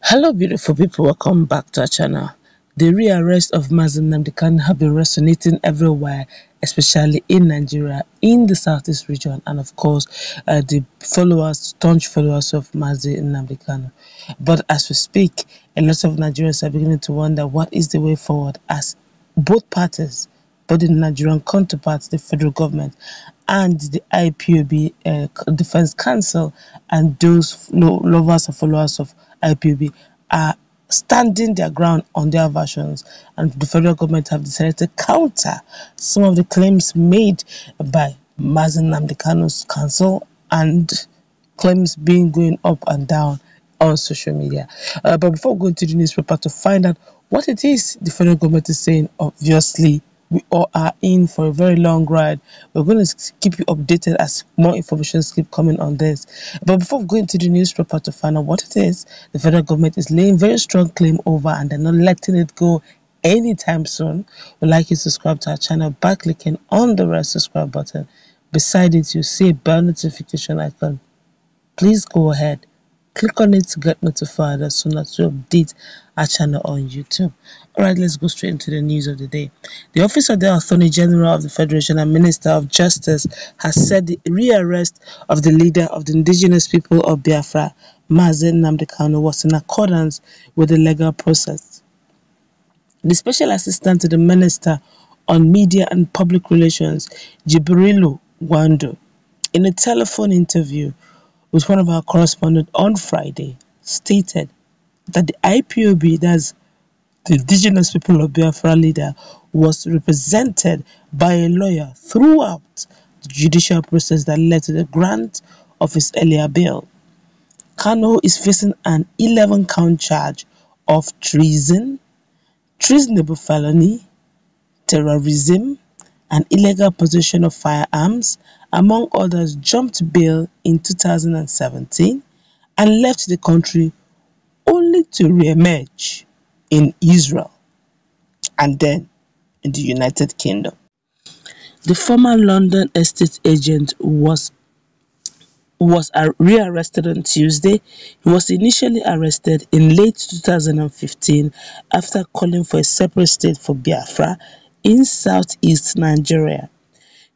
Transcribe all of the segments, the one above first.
Hello beautiful people, welcome back to our channel. The rearrest of Nnamdi have been resonating everywhere, especially in Nigeria, in the southeast region, and of course the staunch followers of Nnamdi. But as we speak, a lot of Nigerians are beginning to wonder what is the way forward, as both parties, both the Nigerian counterparts, the federal government and the IPOB Defense Council, and those lovers and followers of IPOB are standing their ground on their versions, and the federal government have decided to counter some of the claims made by Nnamdi council, and claims being going up and down on social media. But before going to the newspaper to find out what it is the federal government is saying, obviously we all are in for a very long ride. We're going to keep you updated as more information keep coming on this. But before going to the newspaper to find out what it is the federal government is laying very strong claim over, and they're not letting it go anytime soon, we'd like you to subscribe to our channel by clicking on the red subscribe button. Beside it, you see a bell notification icon. Please go ahead, click on it to get notified as soon as we update our channel on YouTube. Alright, let's go straight into the news of the day. The Office of the Attorney General of the Federation and Minister of Justice has said the rearrest of the leader of the indigenous people of Biafra, Nnamdi, was in accordance with the legal process. The Special Assistant to the Minister on Media and Public Relations, Jibrilu Gwando, in a telephone interview with one of our correspondents on Friday, stated that the IPOB, that's the indigenous people of Biafra leader, was represented by a lawyer throughout the judicial process that led to the grant of his earlier bail. Kanu is facing an 11-count charge of treason, treasonable felony, terrorism, and illegal possession of firearms, among others. Jumped bail in 2017 and left the country only to re-emerge in Israel and then in the United Kingdom. The former London estate agent was rearrested on Tuesday. He was initially arrested in late 2015 after calling for a separate state for Biafra in southeast Nigeria.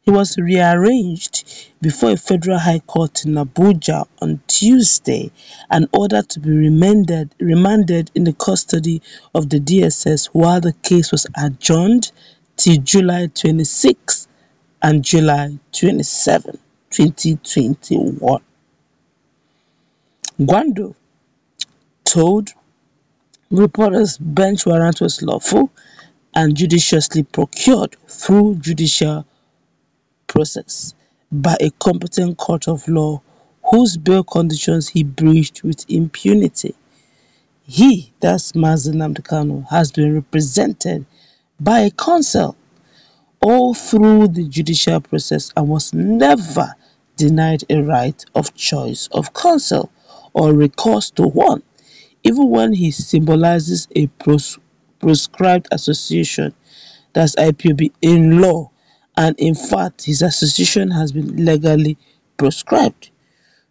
He was rearranged before a federal high court in Abuja on Tuesday and ordered to be remanded in the custody of the DSS while the case was adjourned till July 26 and July 27, 2021. Gwando told reporters bench warrant was lawful and judiciously procured through judicial process by a competent court of law whose bail conditions he breached with impunity. He, that's Nnamdi, has been represented by a counsel all through the judicial process and was never denied a right of choice of counsel or recourse to one, even when he symbolizes a proscribed association, that's IPOB, in law, and in fact his association has been legally proscribed.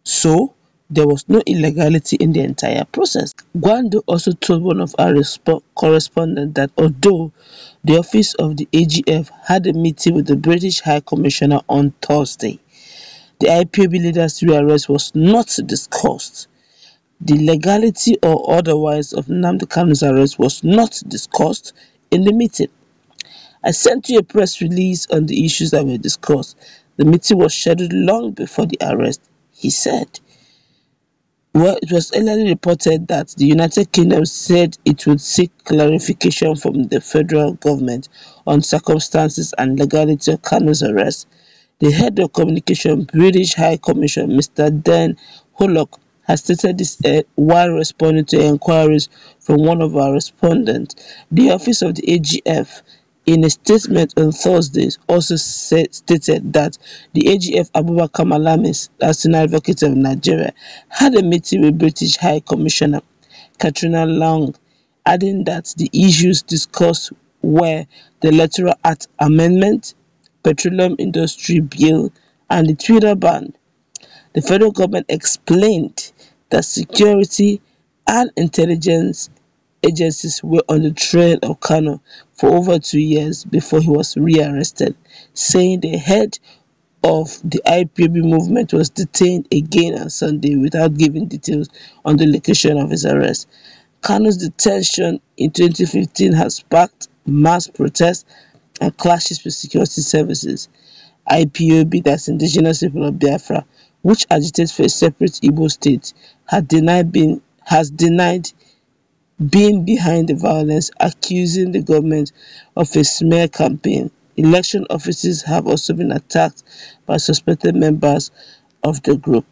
So there was no illegality in the entire process. Gwando also told one of our correspondents that although the office of the AGF had a meeting with the British High Commissioner on Thursday, the IPOB leader's rearrest was not discussed. The legality or otherwise of Nnamdi's arrest was not discussed in the meeting. I sent you a press release on the issues that were discussed. The meeting was scheduled long before the arrest, he said. Well, it was earlier reported that the United Kingdom said it would seek clarification from the federal government on circumstances and legality of Kanu's arrest. The head of communication, British High Commissioner, Mr. Nnamdi, has stated this while responding to inquiries from one of our respondents. The office of the AGF, in a statement on Thursday, also stated that the AGF Abubakar Malamis, as senior advocate of Nigeria, had a meeting with British High Commissioner Katrina Long, adding that the issues discussed were the Electoral Act Amendment, Petroleum Industry Bill, and the Twitter ban. The federal government explained that security and intelligence agencies were on the trail of Kanu for over 2 years before he was rearrested, saying the head of the IPOB movement was detained again on Sunday without giving details on the location of his arrest. Kanu's detention in 2015 has sparked mass protests and clashes with security services. IPOB, that's Indigenous People of Biafra, which agitates for a separate Igbo state, has denied being behind the violence, accusing the government of a smear campaign. Election offices have also been attacked by suspected members of the group.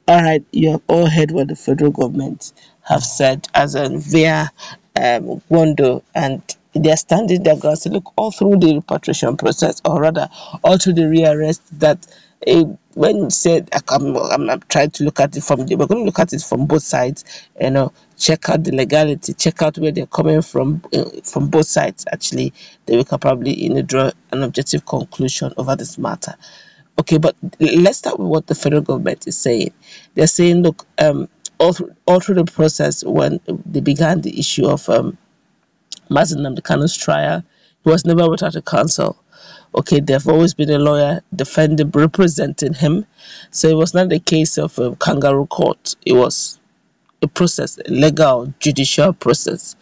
All right, you have all heard what the federal government have said as in via Wondo, and they're standing their ground to look all through the repatriation process, or rather, all through the rearrest. That when you said I'm trying to look at it we're going to look at it from both sides, check out the legality, check out where they're coming from both sides. Actually, then we can probably draw an objective conclusion over this matter. Okay, but let's start with what the federal government is saying. They're saying, look, all through the process when they began the issue of Nnamdi Kanu's trial, he was never without a counsel. Okay, there've always been a lawyer defending, representing him. So it was not a case of kangaroo court. It was a process, a legal judicial process.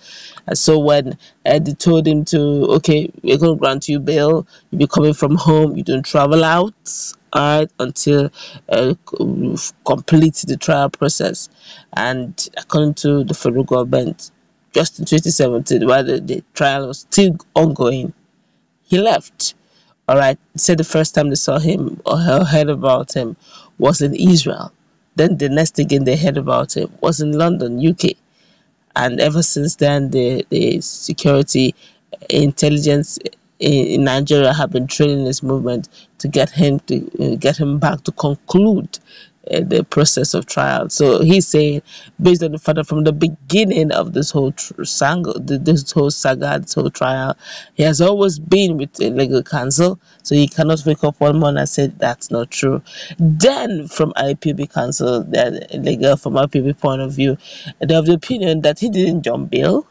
And so when they told him to, okay, we're going to grant you bail, you'll be coming from home, you don't travel out, all right, until you complete the trial process. And according to the federal government, just in 2017, while the trial was still ongoing, he left. All right, he said the first time they saw him or heard about him was in Israel. Then the next again they heard about him was in London, UK. And ever since then, the security intelligence in Nigeria have been training this movement to get him back to conclude the process of trial. So he's saying, based on the fact that from the beginning of this whole saga, this whole trial, he has always been with a legal counsel. So he cannot wake up one morning and say that's not true. Then from IPOB counsel, from IPOB point of view, they have the opinion that he didn't jump bail,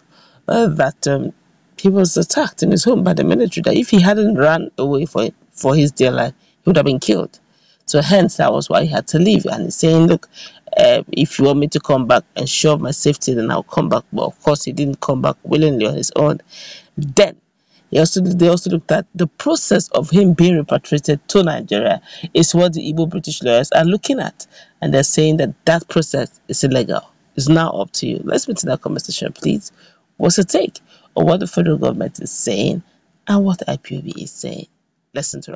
that he was attacked in his home by the military, that if he hadn't run away for his dear life, he would have been killed. So hence, that was why he had to leave. And he's saying, look, if you want me to come back and ensure my safety, then I'll come back. But of course, he didn't come back willingly on his own. Then, they also looked at the process of him being repatriated to Nigeria is what the Igbo British lawyers are looking at. And they're saying that that process is illegal. It's now up to you. Let's meet in that conversation, please. What's your take on what the federal government is saying and what IPOB is saying? Listen to